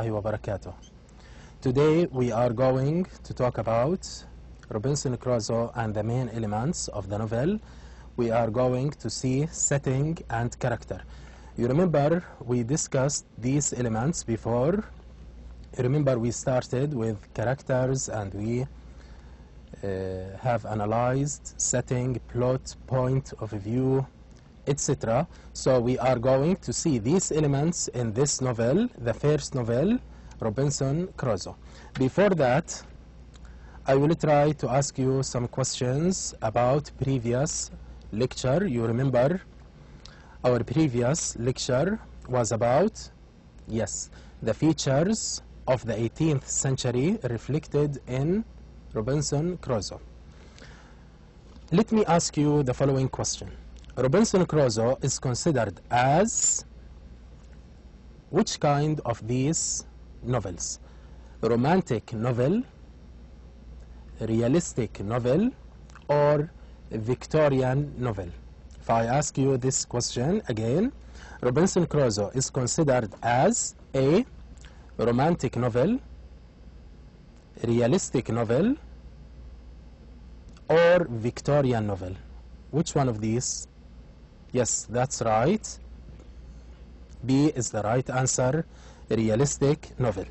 warahmatullahi wabarakatuh. Today we are going to talk about Robinson Crusoe and the main elements of the novel. We are going to see setting and character. You remember we discussed these elements before. Remember we started with characters and we have analyzed setting, plot, point of view, etc. So we are going to see these elements in this novel, the first novel, Robinson Crusoe. Before that, I will try to ask you some questions about previous lecture. You remember our previous lecture was about, yes, the features of the 18th century reflected in Robinson Crusoe. Let me ask you the following question. Robinson Crusoe is considered as which kind of these novels? Romantic novel, realistic novel, or Victorian novel? If I ask you this question again, Robinson Crusoe is considered as a romantic novel, realistic novel, or Victorian novel? Which one of these? Yes, that's right. B is the right answer, realistic novel.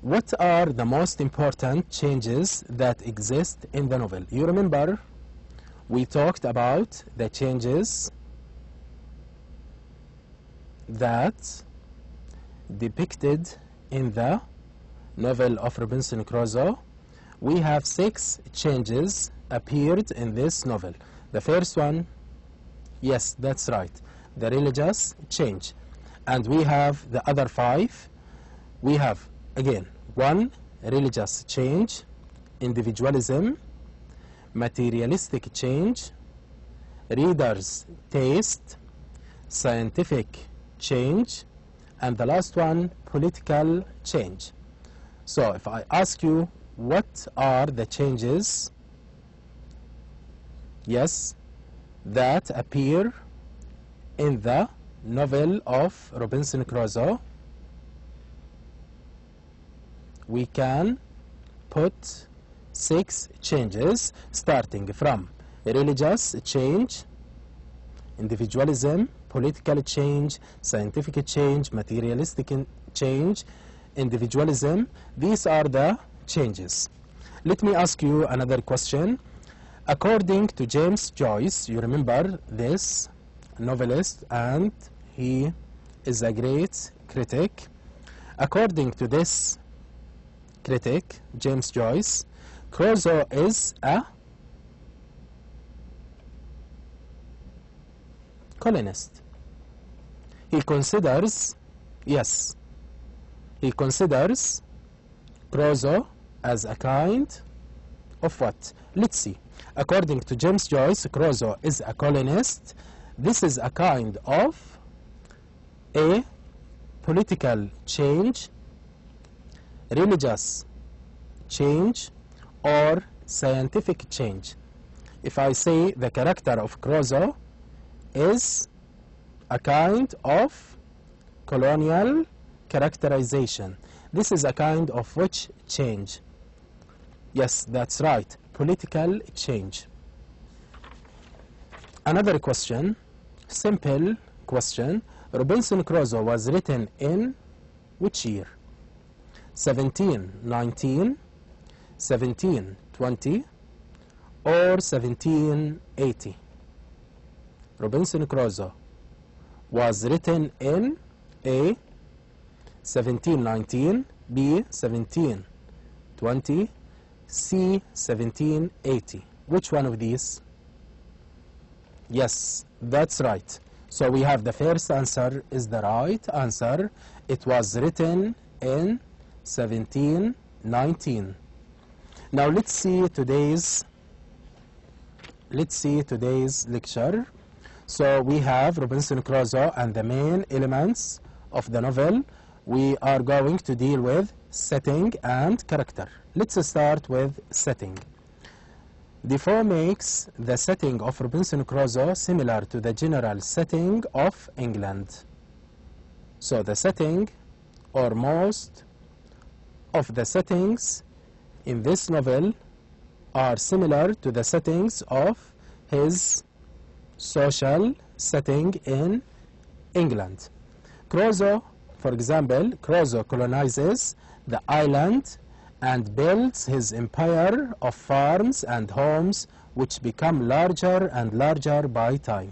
What are the most important changes that exist in the novel? You remember we talked about the changes that depicted in the novel of Robinson Crusoe. We have 6 changes appeared in this novel. The first one, yes, that's right, the religious change. And we have the other 5. We have, again, 1, religious change, individualism, materialistic change, reader's taste, scientific change, and the last one, political change. So if I ask you, what are the changes, yes, that appear in the novel of Robinson Crusoe? We can put 6 changes, starting from religious change, individualism, political change, scientific change, materialistic change, individualism. These are the changes. Let me ask you another question. According to James Joyce, you remember this novelist and he is a great critic. According to this critic, James Joyce, Crusoe is a colonist. He considers, yes, he considers Crusoe as a kind of what? Let's see. According to James Joyce, Crusoe is a colonist. This is a kind of a political change, religious change, or scientific change. If I say the character of Crusoe is a kind of colonial characterization, this is a kind of which change? Yes, that's right, political change. Another question, simple question. Robinson Crusoe was written in which year? 1719, 1720, or 1780? Robinson Crusoe was written in A, 1719, B, 1720, C, 1780. Which one of these? Yes, that's right. So we have the first answer is the right answer. It was written in 1719. Now let's see today's lecture. So we have Robinson Crusoe and the main elements of the novel. We are going to deal with setting and character. Let's start with setting. Defoe makes the setting of Robinson Crusoe similar to the general setting of England. So the setting, or most of the settings in this novel, are similar to the settings of his social setting in England. Crusoe, for example, Crusoe colonizes the island and builds his empire of farms and homes, which become larger and larger by time.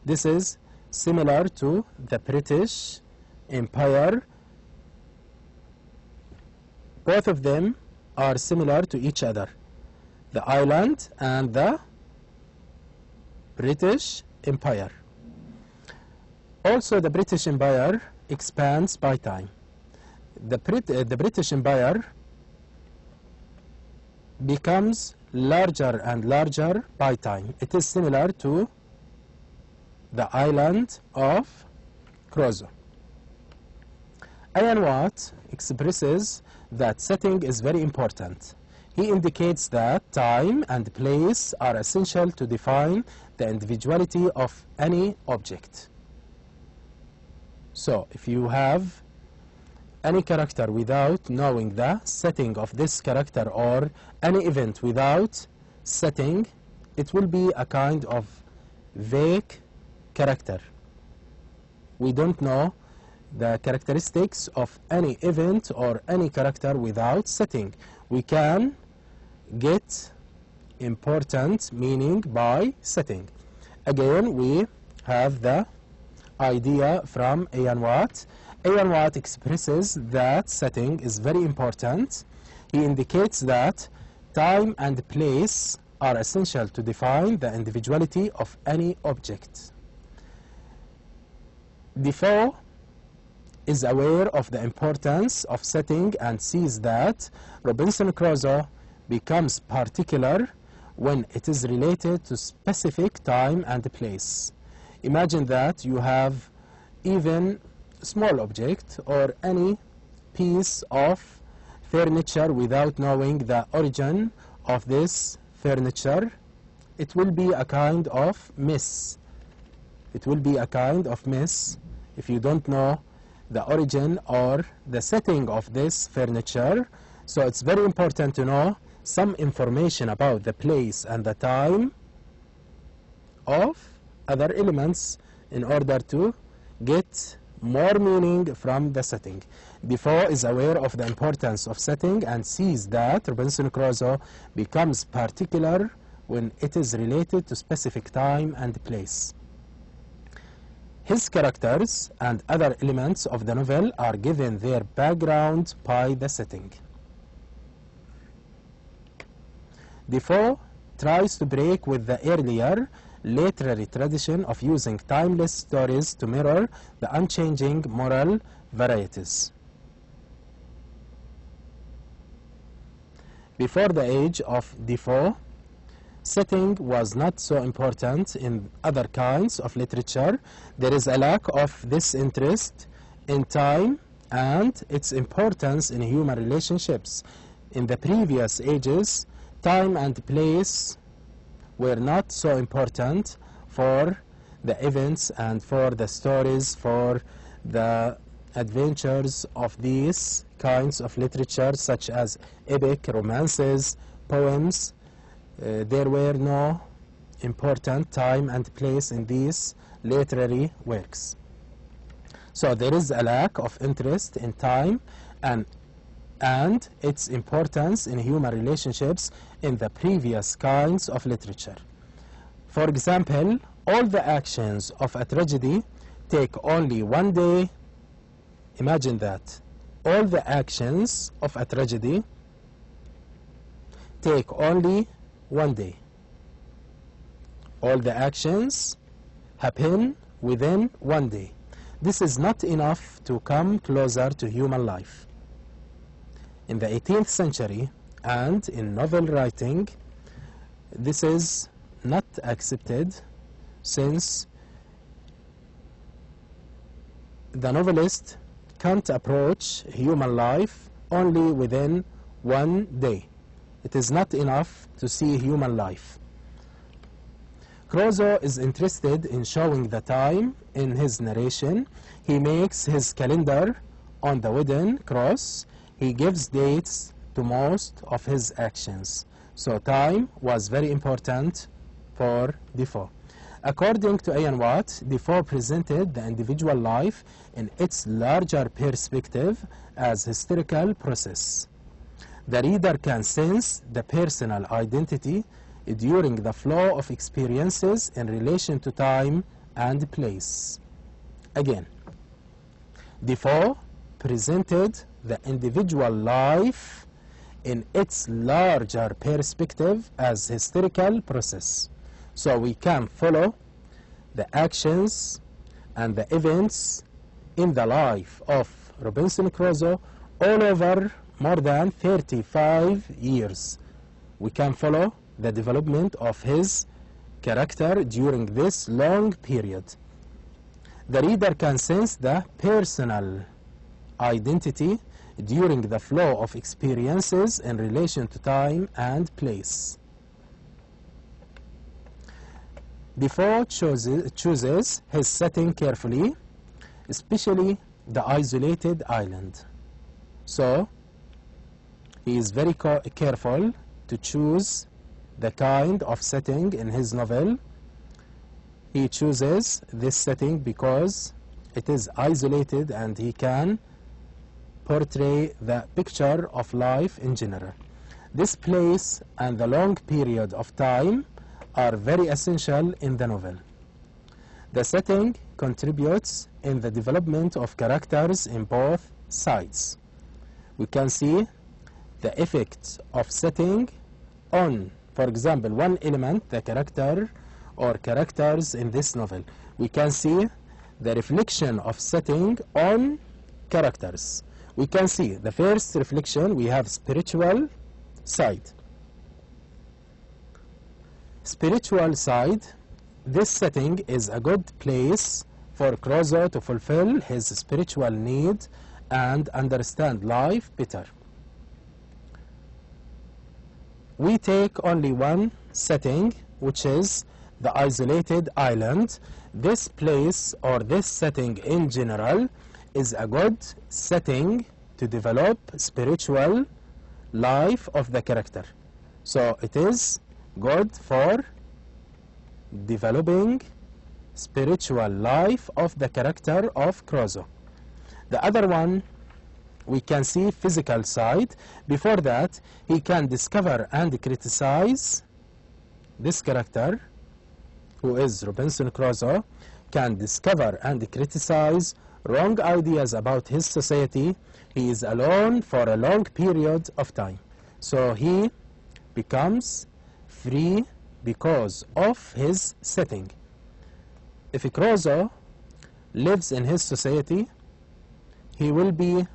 This is similar to the British Empire. Both of them are similar to each other, the island and the British Empire. Also, the British Empire expands by time. The British Empire becomes larger and larger by time. It is similar to the island of Crusoe. Ian Watt expresses that setting is very important. He indicates that time and place are essential to define the individuality of any object. So, if you have any character without knowing the setting of this character, or any event without setting, it will be a kind of vague character. We don't know the characteristics of any event or any character without setting. We can get important meaning by setting. Again, we have the idea from Ian Watt. Ian Watt expresses that setting is very important. He indicates that time and place are essential to define the individuality of any object. Defoe is aware of the importance of setting and sees that Robinson Crusoe becomes particular when it is related to specific time and place. Imagine that you have even small object or any piece of furniture without knowing the origin of this furniture. It will be a kind of miss. It will be a kind of miss if you don't know the origin or the setting of this furniture. So it's very important to know some information about the place and the time of other elements in order to get more meaning from the setting. Defoe is aware of the importance of setting and sees that Robinson Crusoe becomes particular when it is related to specific time and place. His characters and other elements of the novel are given their background by the setting. Defoe tries to break with the earlier literary tradition of using timeless stories to mirror the unchanging moral varieties. Before the age of Defoe, setting was not so important in other kinds of literature. There is a lack of this interest in time and its importance in human relationships. In the previous ages, time and place were not so important for the events and for the stories, for the adventures of these kinds of literature, such as epic, romances, poems. There were no important time and place in these literary works. So there is a lack of interest in time and its importance in human relationships in the previous kinds of literature. For example, all the actions of a tragedy take only one day. Imagine that. All the actions of a tragedy take only one day. All the actions happen within one day. This is not enough to come closer to human life. In the 18th century and in novel writing, this is not accepted, since the novelist can't approach human life only within one day. It is not enough to see human life. Crusoe is interested in showing the time in his narration. He makes his calendar on the wooden cross. He gives dates to most of his actions. So time was very important for Defoe. According to Ian Watt, Defoe presented the individual life in its larger perspective as historical process. The reader can sense the personal identity during the flow of experiences in relation to time and place. Again, Defoe presented the individual life in its larger perspective as historical process. So we can follow the actions and the events in the life of Robinson Crusoe all over more than 35 years. We can follow the development of his character during this long period. The reader can sense the personal identity during the flow of experiences in relation to time and place. Defoe chooses his setting carefully, especially the isolated island. So, he is very careful to choose the kind of setting in his novel. He chooses this setting because it is isolated and he can portray the picture of life in general. This place and the long period of time are very essential in the novel. The setting contributes in the development of characters in both sides. We can see the effect of setting on, for example, one element, the character or characters in this novel. We can see the reflection of setting on characters. We can see the first reflection, we have spiritual side. Spiritual side, this setting is a good place for Crusoe to fulfill his spiritual need and understand life better. We take only one setting, which is the isolated island. This place or this setting in general is a good setting to develop spiritual life of the character. So it is good for developing spiritual life of the character of Crusoe. The other one, we can see physical side. Before that, he can discover and criticize this character, who is Robinson Crusoe, can discover and criticize wrong ideas about his society. He is alone for a long period of time. So he becomes free because of his setting. If Crusoe lives in his society, he will be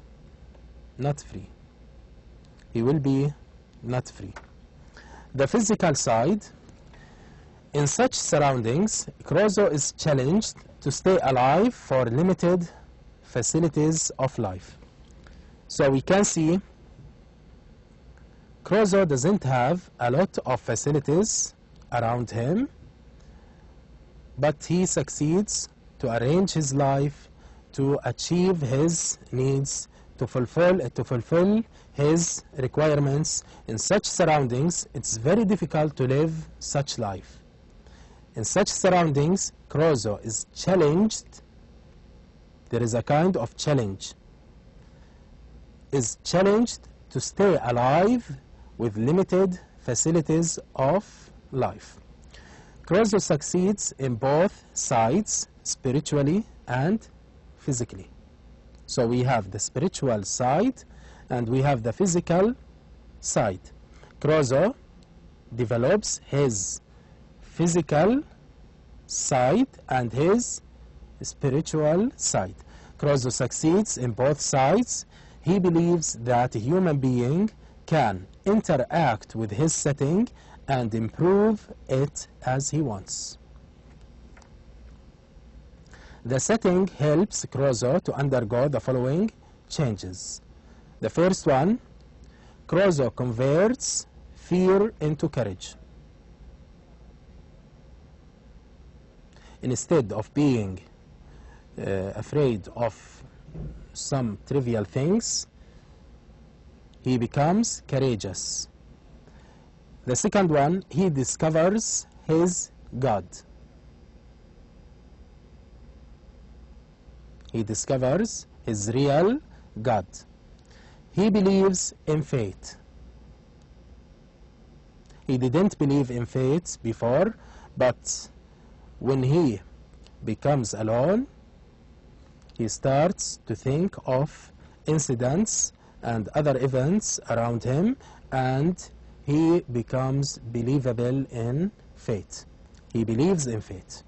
not free. He will be not free. The physical side, in such surroundings, Crusoe is challenged to stay alive for limited facilities of life. So we can see Crusoe doesn't have a lot of facilities around him, but he succeeds to arrange his life to achieve his needs, to fulfill his requirements. In such surroundings, it's very difficult to live such life. In such surroundings, Crusoe is challenged. There is a kind of challenge. Is challenged to stay alive with limited facilities of life. Crusoe succeeds in both sides, spiritually and physically. So we have the spiritual side and we have the physical side. Crusoe develops his physical side and his spiritual side. Crusoe succeeds in both sides. He believes that a human being can interact with his setting and improve it as he wants. The setting helps Crusoe to undergo the following changes. The first one, Crusoe converts fear into courage. Instead of being afraid of some trivial things, he becomes courageous. The second one, he discovers his God. He discovers his real God. He believes in fate. He didn't believe in fate before, but when he becomes alone, he starts to think of incidents and other events around him, and he becomes believable in fate. He believes in fate.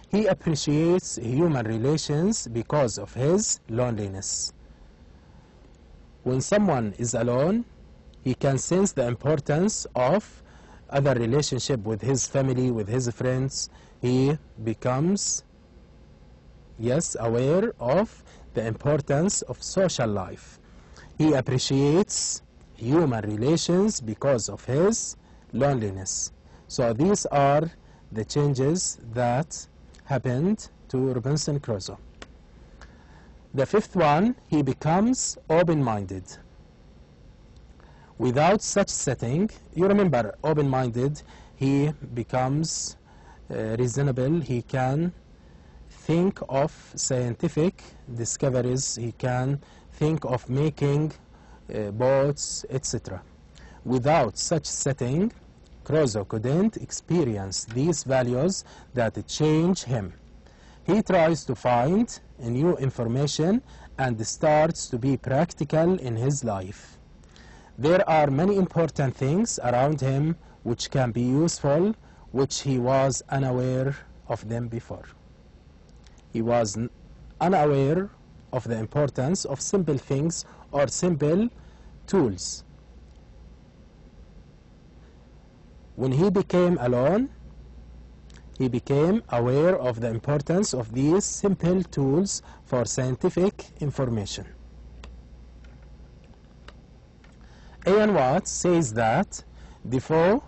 He appreciates human relations because of his loneliness. When someone is alone, he can sense the importance of other relationship with his family, with his friends. He becomes, yes, aware of the importance of social life. He appreciates human relations because of his loneliness. So these are the changes that happened to Robinson Crusoe. The fifth one, he becomes open-minded. Without such setting, you remember, open-minded, he becomes reasonable. He can think of scientific discoveries. He can think of making boats, etc. Without such setting, Crusoe couldn't experience these values that change him. He tries to find new information and starts to be practical in his life. There are many important things around him which can be useful, which he was unaware of them before. He was unaware of the importance of simple things or simple tools. When he became alone, he became aware of the importance of these simple tools for scientific information. Ian Watts says that Defoe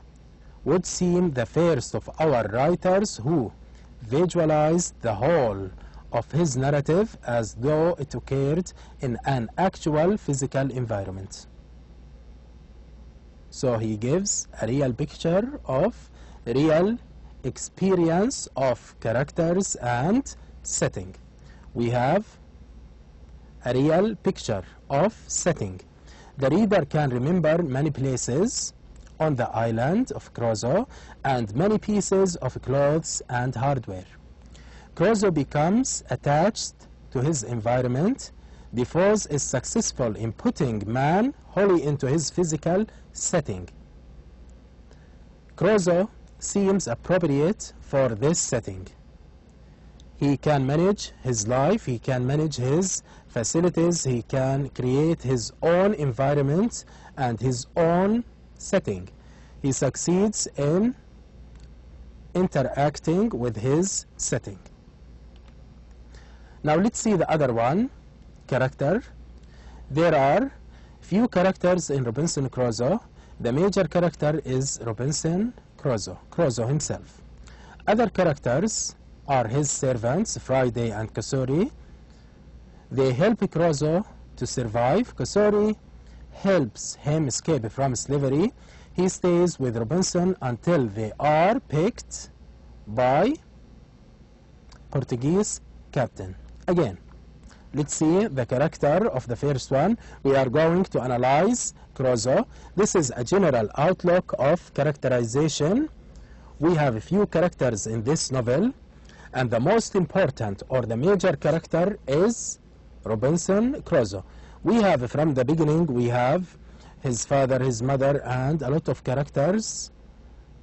would seem the first of our writers who visualized the whole of his narrative as though it occurred in an actual physical environment. So he gives a real picture of real experience of characters and setting. We have a real picture of setting. The reader can remember many places on the island of Crusoe and many pieces of clothes and hardware. Crusoe becomes attached to his environment. Defoe is successful in putting man wholly into his physical setting. Crusoe seems appropriate for this setting. He can manage his life, he can manage his facilities, he can create his own environment and his own setting. He succeeds in interacting with his setting. Now let's see the other one, character. There are few characters in Robinson Crusoe. The major character is Robinson Crusoe, Crusoe himself. Other characters are his servants, Friday and Cosori. They help Crusoe to survive. Cosori helps him escape from slavery. He stays with Robinson until they are picked by Portuguese captain. Again, let's see the character of the first one. We are going to analyze Crusoe. This is a general outlook of characterization. We have a few characters in this novel, and the most important or the major character is Robinson Crusoe. We have from the beginning, we have his father, his mother, and a lot of characters,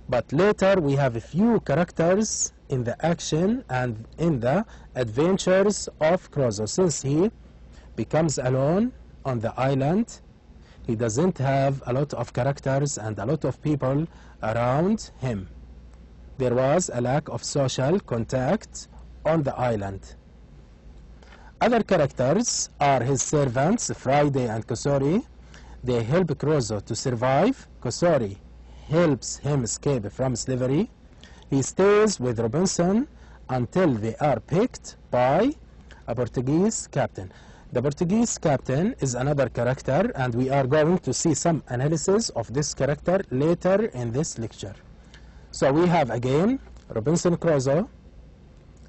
but later we have a few characters in the action and in the adventures of Crusoe. Since he becomes alone on the island, he doesn't have a lot of characters and a lot of people around him. There was a lack of social contact on the island. Other characters are his servants, Friday and Cosori. They help Crusoe to survive. Cosori helps him escape from slavery. He stays with Robinson until they are picked by a Portuguese captain. The Portuguese captain is another character, and we are going to see some analysis of this character later in this lecture. So we have again Robinson Crusoe,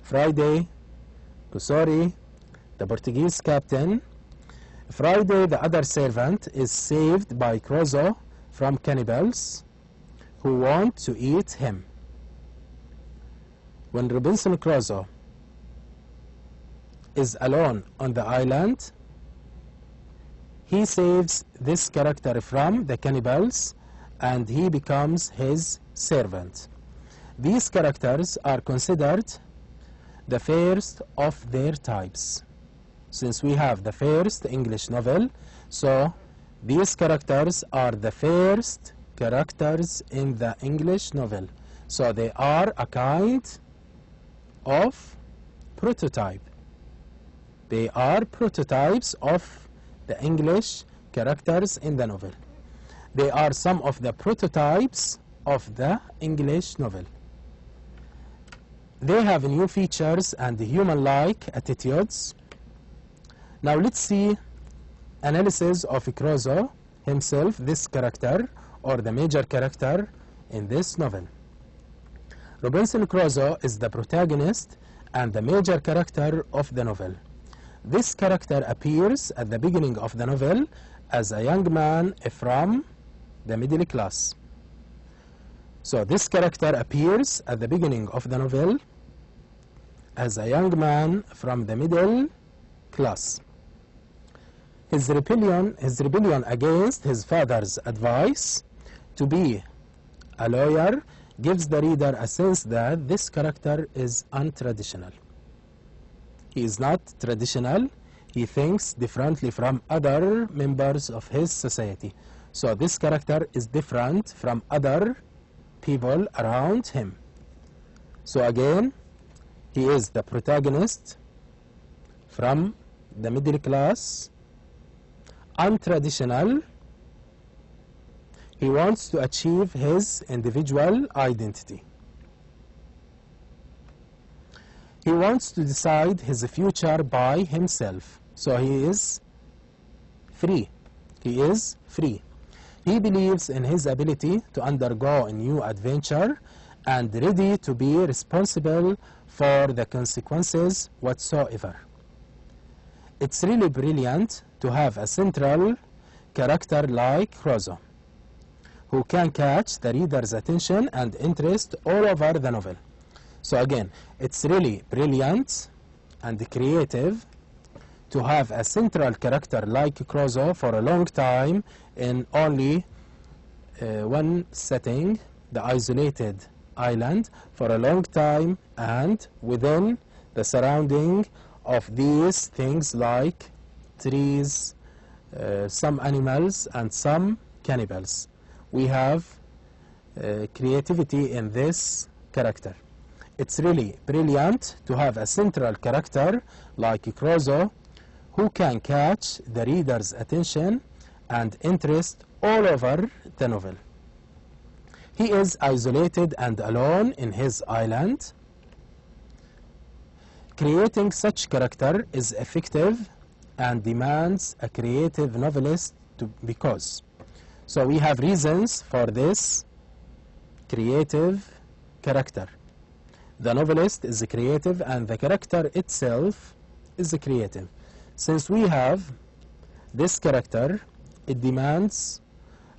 Friday, Kusori, the Portuguese captain. Friday, the other servant, is saved by Crusoe from cannibals who want to eat him. When Robinson Crusoe is alone on the island, he saves this character from the cannibals and he becomes his servant. These characters are considered the first of their types. Since we have the first English novel, so these characters are the first characters in the English novel. So they are a kind of prototype. They are prototypes of the English characters in the novel. They are some of the prototypes of the English novel. They have new features and human-like attitudes. Now let's see analysis of Crusoe himself, this character or the major character in this novel. Robinson Crusoe is the protagonist and the major character of the novel. This character appears at the beginning of the novel as a young man from the middle class. So this character appears at the beginning of the novel as a young man from the middle class. His rebellion against his father's advice to be a lawyer gives the reader a sense that this character is untraditional. He is not traditional. He thinks differently from other members of his society. So this character is different from other people around him. So again, he is the protagonist from the middle class, untraditional. He wants to achieve his individual identity. He wants to decide his future by himself. So he is free. He is free. He believes in his ability to undergo a new adventure and ready to be responsible for the consequences whatsoever. It's really brilliant to have a central character like Crusoe, who can catch the reader's attention and interest all over the novel. So again, it's really brilliant and creative to have a central character like Crusoe for a long time in only one setting, the isolated island, for a long time and within the surrounding of these things like trees, some animals and some cannibals. We have creativity in this character. It's really brilliant to have a central character like Crusoe who can catch the reader's attention and interest all over the novel. He is isolated and alone in his island. Creating such character is effective and demands a creative novelist because. So we have reasons for this creative character. The novelist is creative and the character itself is creative. Since we have this character, it demands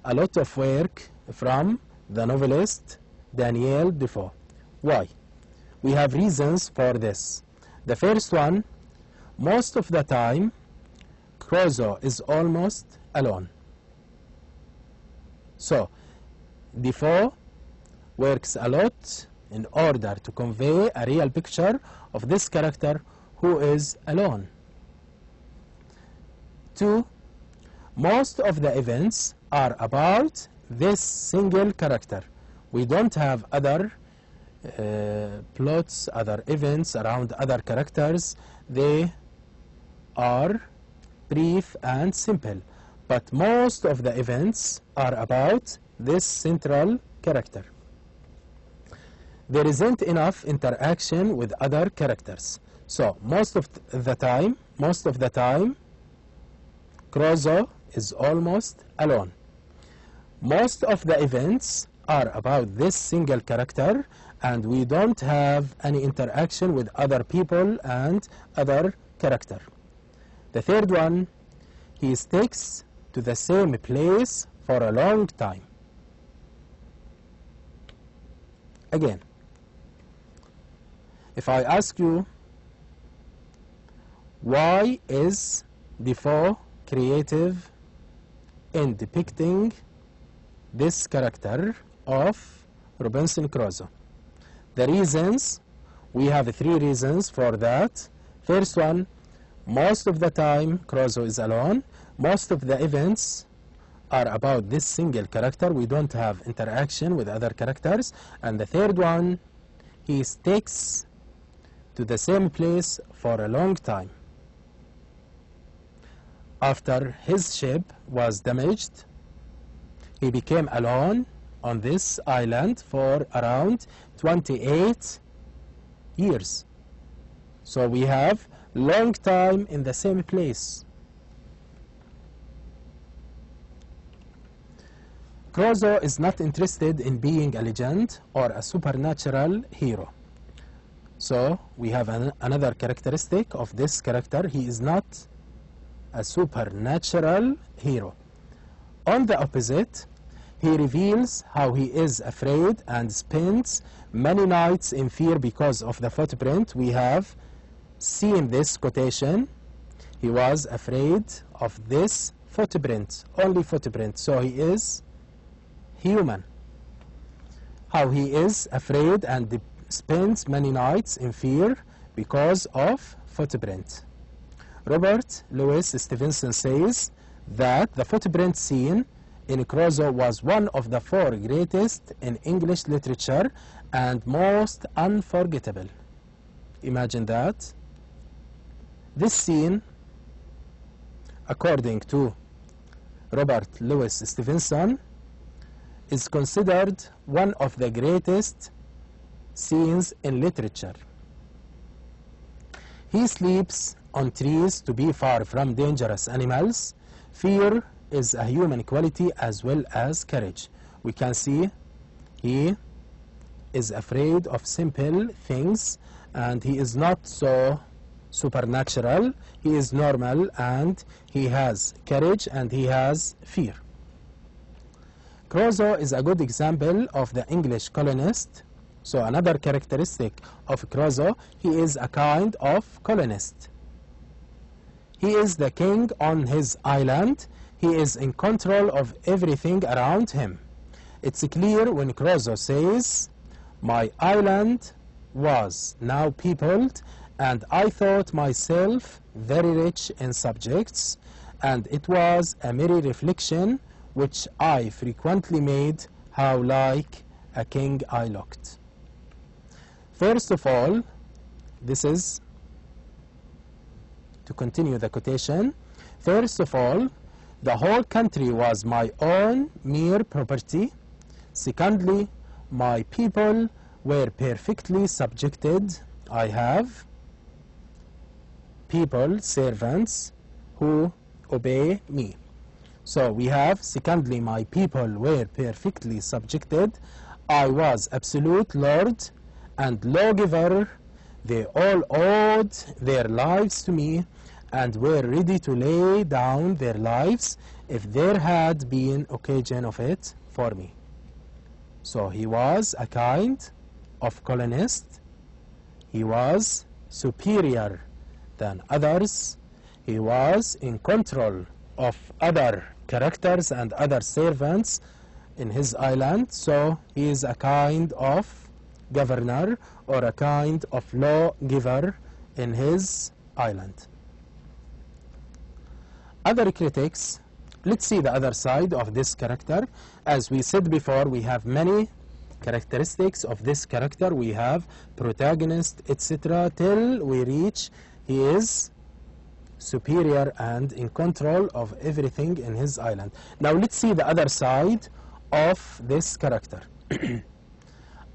a lot of work from the novelist Daniel Defoe. Why? We have reasons for this. The first one, most of the time, Crusoe is almost alone. So, Defoe works a lot in order to convey a real picture of this character who is alone. 2. Most of the events are about this single character. We don't have other plots, other events around other characters. They are brief and simple. But most of the events are about this central character. There isn't enough interaction with other characters. So most of the time, Crusoe is almost alone. Most of the events are about this single character, and we don't have any interaction with other people and other character. The third one, he sticks to the same place for a long time. Again, if I ask you, why is Defoe creative in depicting this character of Robinson Crusoe? The reasons, we have 3 reasons for that. First one, most of the time Crusoe is alone. Most of the events are about this single character. We don't have interaction with other characters. And the third one, he sticks to the same place for a long time. After his ship was damaged, he became alone on this island for around 28 years. So we have long time in the same place. Crusoe is not interested in being a legend or a supernatural hero. So we have another characteristic of this character. He is not a supernatural hero. On the opposite, he reveals how he is afraid and spends many nights in fear because of the footprint. We have seen this quotation. He was afraid of this footprint, only footprint. So he is human. How he is afraid and spends many nights in fear because of footprint. Robert Louis Stevenson says that the footprint scene in Crusoe was one of the 4 greatest in English literature and most unforgettable. Imagine that. This scene, according to Robert Louis Stevenson, is considered one of the greatest scenes in literature. He sleeps on trees to be far from dangerous animals. Fear is a human quality as well as courage. We can see he is afraid of simple things, and he is not so supernatural. He is normal, and he has courage and he has fear. Crusoe is a good example of the English colonist. So another characteristic of Crusoe, he is a kind of colonist. He is the king on his island. He is in control of everything around him. It's clear when Crusoe says, "My island was now peopled, and I thought myself very rich in subjects, and it was a merry reflection which I frequently made, how like a king I looked." First of all, this is to continue the quotation. First of all, the whole country was my own mere property. Secondly, my people were perfectly subjected. I have people, servants, who obey me. So we have, secondly, my people were perfectly subjected. I was absolute lord and lawgiver. They all owed their lives to me and were ready to lay down their lives if there had been occasion of it for me. So he was a kind of colonist. He was superior than others. He was in control of other characters and other servants in his island. So he is a kind of governor or a kind of lawgiver in his island. Other critics, let's see the other side of this character. As we said before, we have many characteristics of this character. We have protagonist, etc., till we reach he is superior and in control of everything in his island. Now let's see the other side of this character.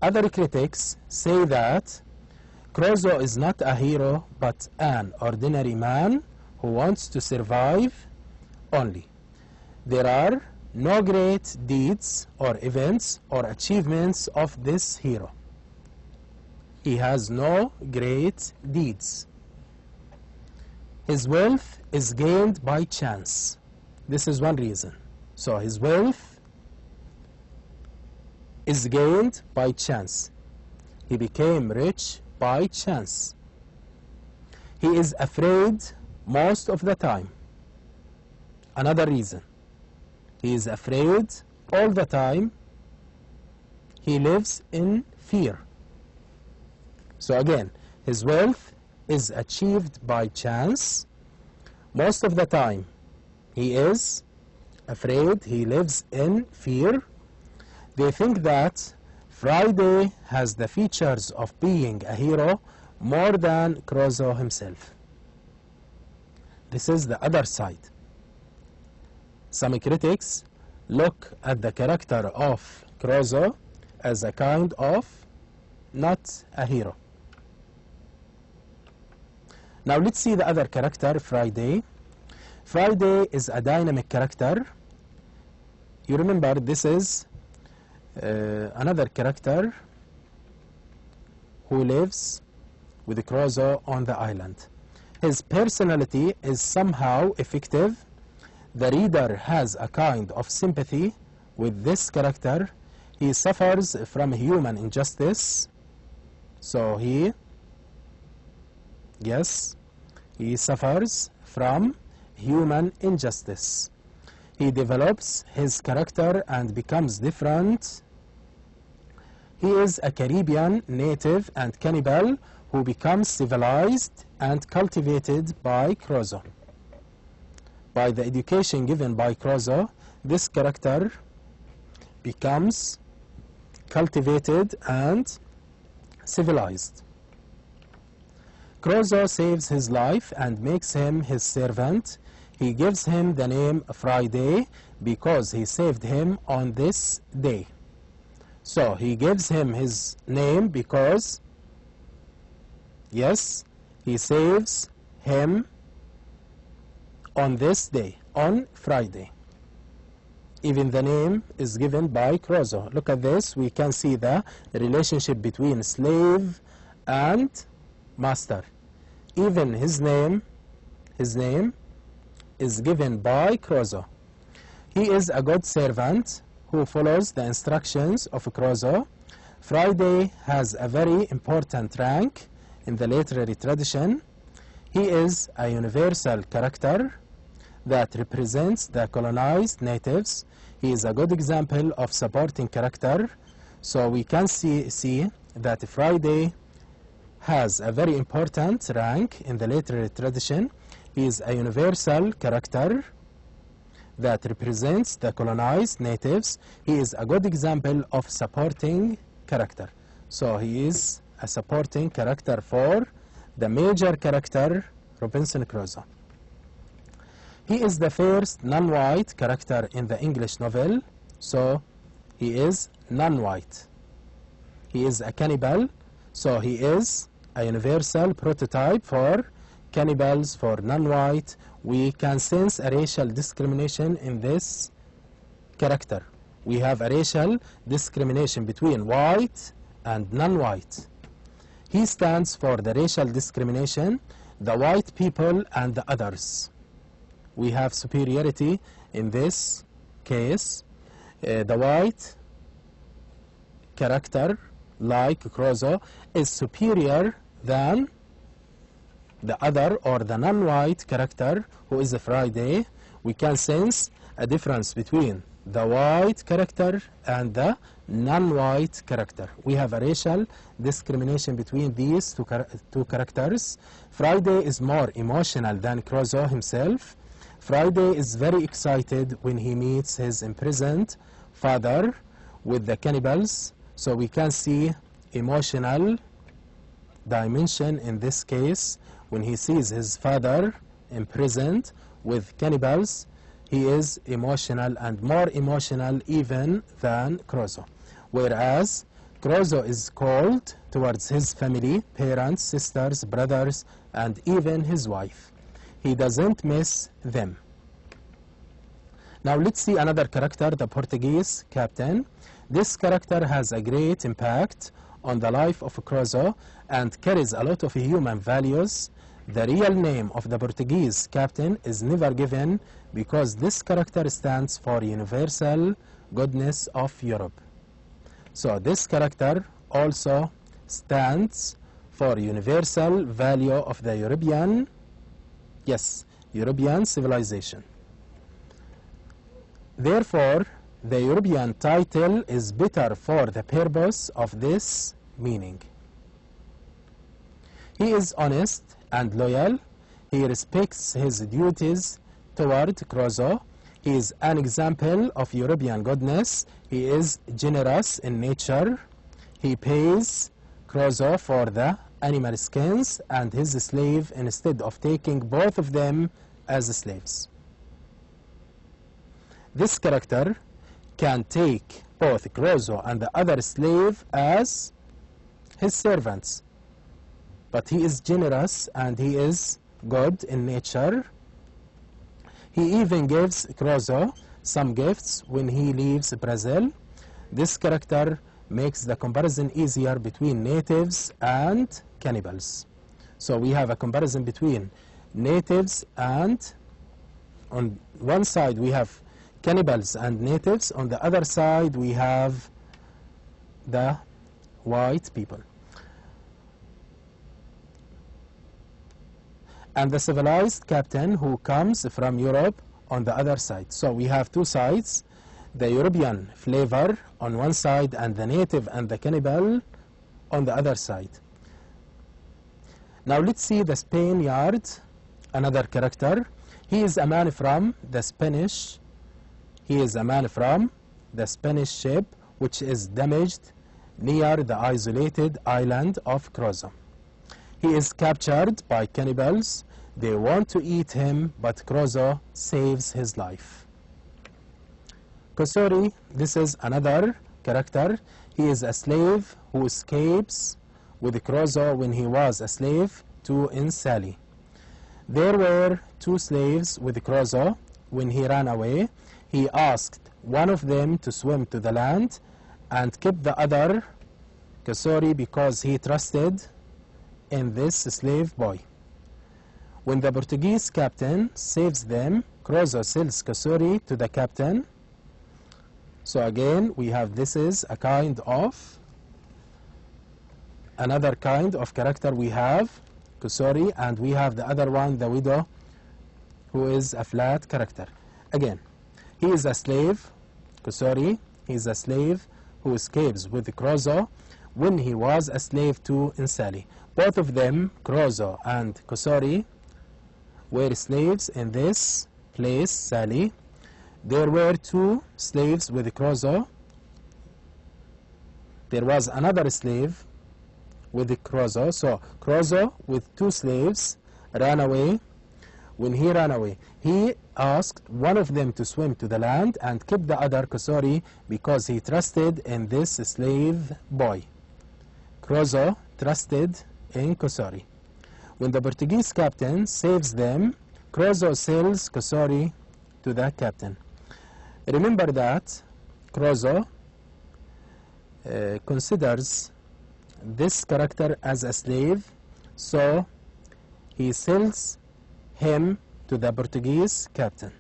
Other critics say that Crusoe is not a hero, but an ordinary man who wants to survive only. There are no great deeds or events or achievements of this hero. He has no great deeds. His wealth is gained by chance. This is one reason. So his wealth is gained by chance. He became rich by chance. He is afraid most of the time. Another reason. He is afraid all the time. He lives in fear. So again, his wealth is achieved by chance. Most of the time, he is afraid. He lives in fear. They think that Friday has the features of being a hero more than Crusoe himself. This is the other side. Some critics look at the character of Crusoe as a kind of not a hero. Now let's see the other character, Friday. Friday is a dynamic character. You remember this is another character who lives with Crusoe on the island. His personality is somehow effective. The reader has a kind of sympathy with this character. He suffers from human injustice. So he suffers from human injustice. He develops his character and becomes different. He is a Caribbean native and cannibal who becomes civilized and cultivated by Crusoe. By the education given by Crusoe, this character becomes cultivated and civilized. Crusoe saves his life and makes him his servant. He gives him the name Friday because he saved him on this day. So he gives him his name because, yes, he saves him on this day, on Friday. Even the name is given by Crusoe. Look at this. We can see the relationship between slave and master. Even his name is given by Crusoe. He is a good servant who follows the instructions of Crusoe. Friday has a very important rank in the literary tradition. He is a universal character that represents the colonized natives. He is a good example of supporting character. So we can see that Friday has a very important rank in the literary tradition. He is a universal character that represents the colonized natives. He is a good example of supporting character. So he is a supporting character for the major character, Robinson Crusoe. He is the first non-white character in the English novel, so he is non-white. He is a cannibal, so he is a universal prototype for cannibals, for non-white. We can sense a racial discrimination in this character. We have a racial discrimination between white and non-white. He stands for the racial discrimination, the white people and the others. We have superiority in this case. The white character, like Crusoe, is superior than the other or the non-white character who is a Friday. We can sense a difference between the white character and the non-white character. We have a racial discrimination between these two characters. Friday is more emotional than Crusoe himself. Friday is very excited when he meets his imprisoned father with the cannibals. So we can see emotional dimension in this case. When he sees his father imprisoned with cannibals, he is emotional and more emotional even than Crusoe. Whereas Crusoe is cold towards his family, parents, sisters, brothers, and even his wife. He doesn't miss them. Now let's see another character, the Portuguese captain. This character has a great impact on the life of Crusoe and carries a lot of human values. The real name of the Portuguese captain is never given because this character stands for universal goodness of Europe. So this character also stands for universal value of the European civilization. Therefore, the European title is better for the purpose of this meaning. He is honest and loyal. He respects his duties toward Crusoe. He is an example of European goodness. He is generous in nature. He pays Crusoe for the animal skins and his slave instead of taking both of them as slaves. This character can take both Crusoe and the other slave as his servants. But he is generous and he is good in nature. He even gives Crusoe some gifts when he leaves Brazil. This character makes the comparison easier between natives and cannibals. So we have a comparison between natives and on one side we have cannibals and natives, on the other side we have the white people. And the civilized captain who comes from Europe on the other side. So we have two sides, the European flavor on one side and the native and the cannibal on the other side. Now let's see the Spaniard, another character. He is a man from the Spanish. He is a man from the Spanish ship which is damaged near the isolated island of Crusoe. He is captured by cannibals. They want to eat him, but Crusoe saves his life. Kosori, this is another character. He is a slave who escapes with Crusoe when he was a slave to Insali. There were two slaves with Crusoe. When he ran away, he asked one of them to swim to the land and kept the other, Kosori, because he trusted in this slave boy. When the Portuguese captain saves them, Crusoe sells Kosori to the captain. So again, we have this is a kind of, another kind of character. We have Kosori and we have the other one, the widow, who is a flat character. Again, he is a slave, Kosori, he is a slave who escapes with Crusoe when he was a slave to Insali. Both of them, Crusoe and Kosori, were slaves in this place, Sally. There were two slaves with Crusoe. There was another slave with Crusoe. So Crusoe with two slaves ran away. When he ran away, he asked one of them to swim to the land and kept the other, Kosori, because he trusted in this slave boy. Crusoe trusted in Kosori. When the Portuguese captain saves them, Crusoe sells Kosori to the captain. Remember that Crusoe considers this character as a slave, so he sells him to the Portuguese captain.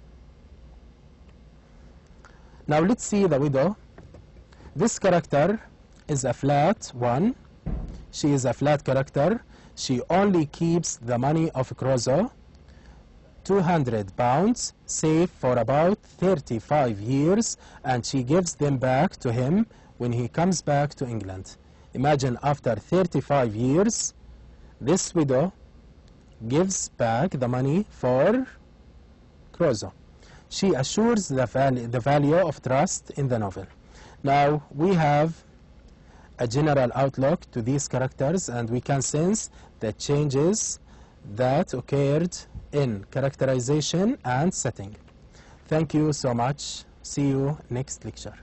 Now let's see the widow. This character is a flat one. She is a flat character. She only keeps the money of Crusoe, 200 pounds, saved for about 35 years, and she gives them back to him when he comes back to England. Imagine after 35 years, this widow gives back the money for Crusoe. She assures the value of trust in the novel. Now we have a general outlook to these characters, and we can sense the changes that occurred in characterization and setting. Thank you so much. See you next lecture.